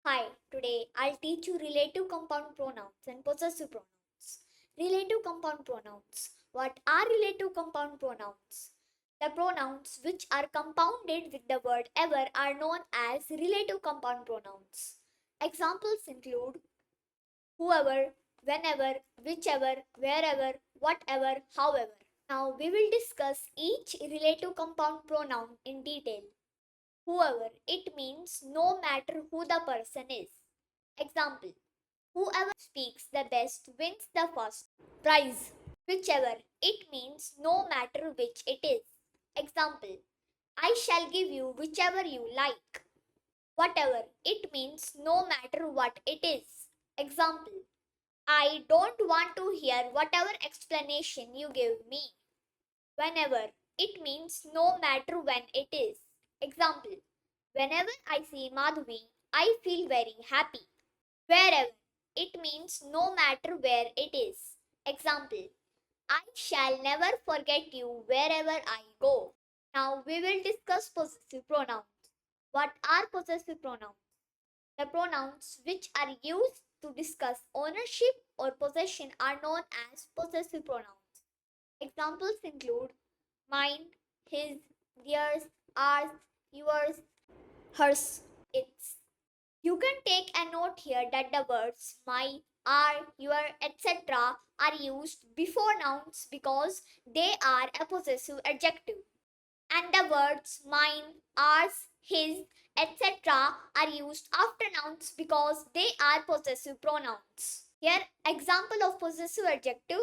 Hi, today I'll teach you relative compound pronouns and possessive pronouns. Relative compound pronouns. What are relative compound pronouns? The pronouns which are compounded with the word ever are known as relative compound pronouns. Examples include whoever, whenever, whichever, wherever, whatever, however. Now we will discuss each relative compound pronoun in detail. Whoever, it means no matter who the person is. Example, whoever speaks the best wins the first prize. Whichever, it means no matter which it is. Example, I shall give you whichever you like. Whatever, it means no matter what it is. Example, I don't want to hear whatever explanation you give me. Whenever, it means no matter when it is. Example, whenever I see Madhuri, I feel very happy. Wherever, it means no matter where it is. Example, I shall never forget you wherever I go. Now we will discuss possessive pronouns. What are possessive pronouns? The pronouns which are used to discuss ownership or possession are known as possessive pronouns. Examples include mine, his, theirs, ours, yours, hers, its. You can take a note here that the words my, our, your, etc. are used before nouns because they are a possessive adjective. And the words mine, ours, his, etc. are used after nouns because they are possessive pronouns. Here, example of possessive adjective.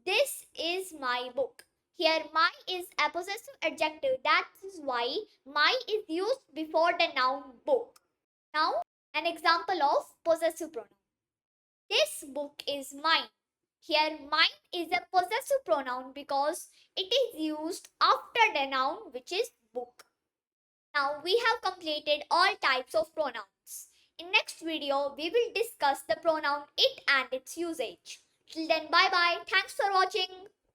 This is my book. Here, my is a possessive adjective. That is why my is used before the noun book. Now, an example of possessive pronoun. This book is mine. Here, mine is a possessive pronoun because it is used after the noun which is book. Now, we have completed all types of pronouns. In next video, we will discuss the pronoun it and its usage. Till then, bye bye. Thanks for watching.